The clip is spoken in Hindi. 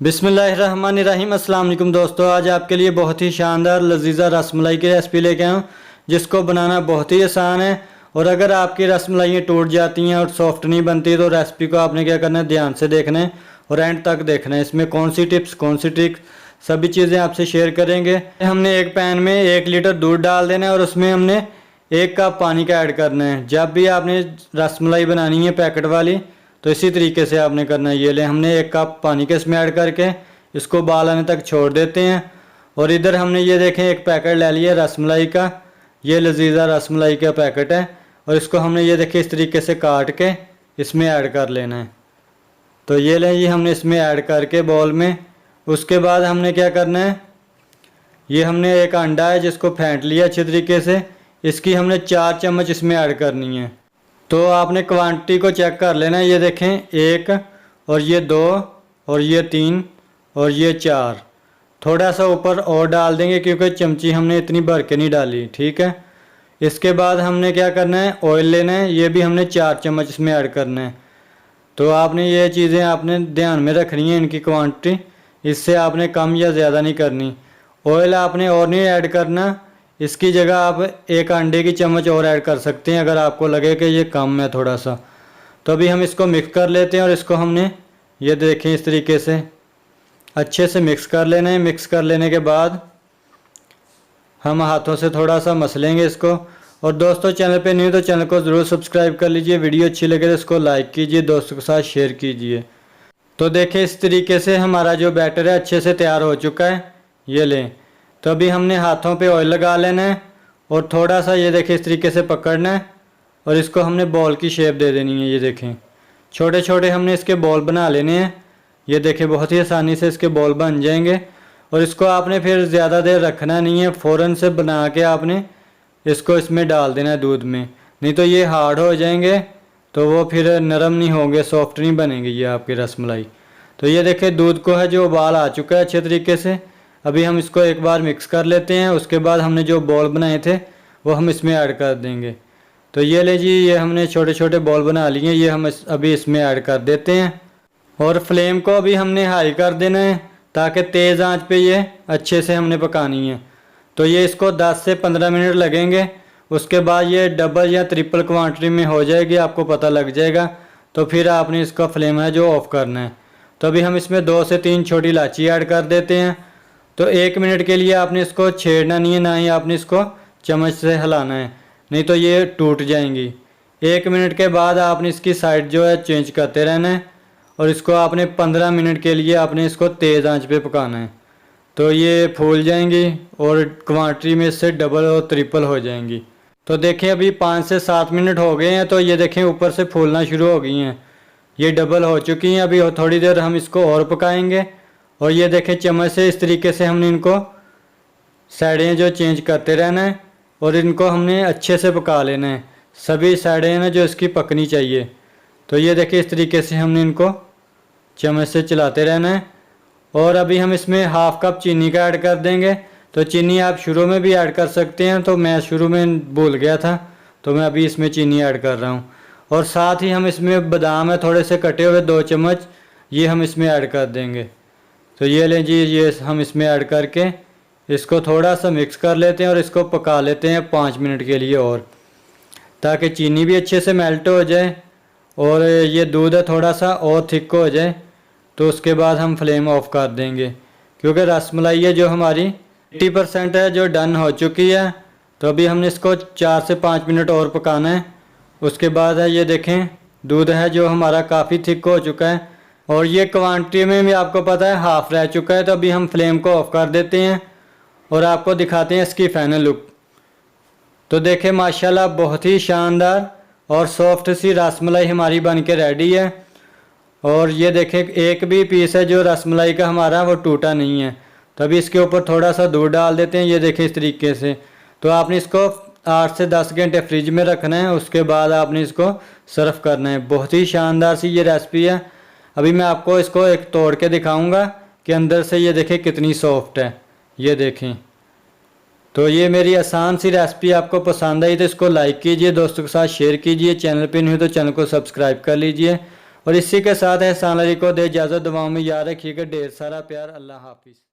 बिस्मिल्लाहिर्रहमानिर्रहीम। अस्सलाम वालेकुम दोस्तों, आज आपके लिए बहुत ही शानदार लजीज़ा रसमलाई की रेसिपी लेके आया हूँ जिसको बनाना बहुत ही आसान है। और अगर आपकी रसमलाइयाँ टूट जाती हैं और सॉफ्ट नहीं बनती तो रेसिपी को आपने क्या करना है, ध्यान से देखना है और एंड तक देखना है। इसमें कौन सी टिप्स कौन सी ट्रिक सभी चीज़ें आपसे शेयर करेंगे। हमने एक पैन में 1 लीटर दूध डाल देना है और उसमें हमने 1 कप पानी का ऐड करना है। जब भी आपने रसमलाई बनानी है पैकेट वाली तो इसी तरीके से आपने करना है। ये ले हमने 1 कप पानी के इसमें ऐड करके इसको उबाल आने तक छोड़ देते हैं। और इधर हमने ये देखें एक पैकेट ले लिया रसमलाई का, ये लजीज़ा रसमलाई का पैकेट है और इसको हमने ये देखें इस तरीके से काट के इसमें ऐड कर लेना है। तो ये ले ये हमने इसमें ऐड करके बॉल में। उसके बाद हमने क्या करना है, ये हमने एक अंडा है जिसको फेंट लिया अच्छे तरीके से, इसकी हमने 4 चम्मच इसमें ऐड करनी है। तो आपने क्वांटिटी को चेक कर लेना है। ये देखें 1 और ये 2 और ये 3 और ये 4। थोड़ा सा ऊपर और डाल देंगे क्योंकि चमची हमने इतनी भर के नहीं डाली, ठीक है। इसके बाद हमने क्या करना है, ऑयल लेना है, ये भी हमने 4 चम्मच इसमें ऐड करना है। तो आपने ये चीज़ें आपने ध्यान में रखनी है, इनकी क्वांटिटी, इससे आपने कम या ज़्यादा नहीं करनी। ऑयल आपने और नहीं ऐड करना, इसकी जगह आप 1 अंडे की चम्मच और ऐड कर सकते हैं अगर आपको लगे कि ये कम है थोड़ा सा। तो अभी हम इसको मिक्स कर लेते हैं और इसको हमने ये देखें इस तरीके से अच्छे से मिक्स कर लेना है। मिक्स कर लेने के बाद हम हाथों से थोड़ा सा मसलेंगे इसको। और दोस्तों चैनल पे न्यू तो चैनल को ज़रूर सब्सक्राइब कर लीजिए, वीडियो अच्छी लगे तो इसको लाइक कीजिए, दोस्तों के साथ शेयर कीजिए। तो देखें इस तरीके से हमारा जो बैटर है अच्छे से तैयार हो चुका है। ये लें, तो अभी हमने हाथों पे ऑयल लगा लेना है और थोड़ा सा ये देखें इस तरीके से पकड़ना है और इसको हमने बॉल की शेप दे देनी है। ये देखें छोटे छोटे हमने इसके बॉल बना लेने हैं। ये देखें बहुत ही आसानी से इसके बॉल बन जाएंगे। और इसको आपने फिर ज़्यादा देर रखना नहीं है, फ़ौरन से बना के आपने इसको इसमें डाल देना है दूध में, नहीं तो ये हार्ड हो जाएंगे, तो वो फिर नरम नहीं होंगे, सॉफ्ट नहीं बनेंगे ये आपकी रसमलाई। तो ये देखें दूध को है जो उबाल आ चुका है अच्छे तरीके से। अभी हम इसको एक बार मिक्स कर लेते हैं। उसके बाद हमने जो बॉल बनाए थे वो हम इसमें ऐड कर देंगे। तो ये ले जी, ये हमने छोटे छोटे बॉल बना लिए, ये हम अभी इसमें ऐड कर देते हैं। और फ्लेम को अभी हमने हाई कर देना है ताकि तेज़ आंच पे ये अच्छे से हमने पकानी है। तो ये इसको 10 से 15 मिनट लगेंगे। उसके बाद ये डबल या ट्रिपल क्वांटिटी में हो जाएगी, आपको पता लग जाएगा। तो फिर आपने इसका फ्लेम है जो ऑफ़ करना है। तो अभी हम इसमें 2 से 3 छोटी इलायची ऐड कर देते हैं। तो 1 मिनट के लिए आपने इसको छेड़ना नहीं है, ना ही आपने इसको चम्मच से हिलाना है, नहीं तो ये टूट जाएंगी। 1 मिनट के बाद आपने इसकी साइड जो है चेंज करते रहना है और इसको आपने 15 मिनट के लिए आपने इसको तेज़ आंच पे पकाना है। तो ये फूल जाएंगी और क्वांटिटी में इससे डबल और ट्रिपल हो जाएंगी। तो देखें अभी 5 से 7 मिनट हो गए हैं। तो ये देखें ऊपर से फूलना शुरू हो गई हैं, ये डबल हो चुकी हैं। अभी थोड़ी देर हम इसको और पकाएंगे। और ये देखें चम्मच से इस तरीके से हमने इनको साइडें जो चेंज करते रहना है और इनको हमने अच्छे से पका लेना है। सभी साइडें ना जो इसकी पकनी चाहिए। तो ये देखें इस तरीके से हमने इनको चम्मच से चलाते रहना है। और अभी हम इसमें ½ कप चीनी का ऐड कर देंगे। तो चीनी आप शुरू में भी ऐड कर सकते हैं, तो मैं शुरू में भूल गया था तो मैं अभी इसमें चीनी ऐड कर रहा हूँ। और साथ ही हम इसमें बादाम है थोड़े से कटे हुए 2 चम्मच, ये हम इसमें ऐड कर देंगे। तो ये लें जी, ये हम इसमें ऐड करके इसको थोड़ा सा मिक्स कर लेते हैं और इसको पका लेते हैं 5 मिनट के लिए और, ताकि चीनी भी अच्छे से मेल्ट हो जाए और ये दूध है थोड़ा सा और थिक हो जाए। तो उसके बाद हम फ्लेम ऑफ कर देंगे क्योंकि रसमलाई है जो हमारी 80% है जो डन हो चुकी है। तो अभी हमने इसको 4 से 5 मिनट और पकाना है। उसके बाद है ये देखें दूध है जो हमारा काफ़ी थिक हो चुका है और ये क्वांटिटी में भी आपको पता है हाफ़ रह चुका है। तो अभी हम फ्लेम को ऑफ कर देते हैं और आपको दिखाते हैं इसकी फाइनल लुक। तो देखें माशाल्लाह बहुत ही शानदार और सॉफ्ट सी रसमलाई हमारी बन के रेडी है। और ये देखें एक भी पीस है जो रसमलाई का हमारा वो टूटा नहीं है। तो अभी इसके ऊपर थोड़ा सा दूध डाल देते हैं, ये देखें इस तरीके से। तो आपने इसको 8 से 10 घंटे फ्रिज में रखना है, उसके बाद आपने इसको सर्व करना है। बहुत ही शानदार सी ये रेसिपी है। अभी मैं आपको इसको एक तोड़ के दिखाऊंगा कि अंदर से ये देखें कितनी सॉफ्ट है, ये देखें। तो ये मेरी आसान सी रेसिपी आपको पसंद आई तो इसको लाइक कीजिए, दोस्तों के साथ शेयर कीजिए, चैनल पे नहीं हो तो चैनल को सब्सक्राइब कर लीजिए। और इसी के साथ एहसान अली को दे इजाज़त। दुआओं में याद रखिएगा। ढेर सारा प्यार। अल्लाह हाफिज़।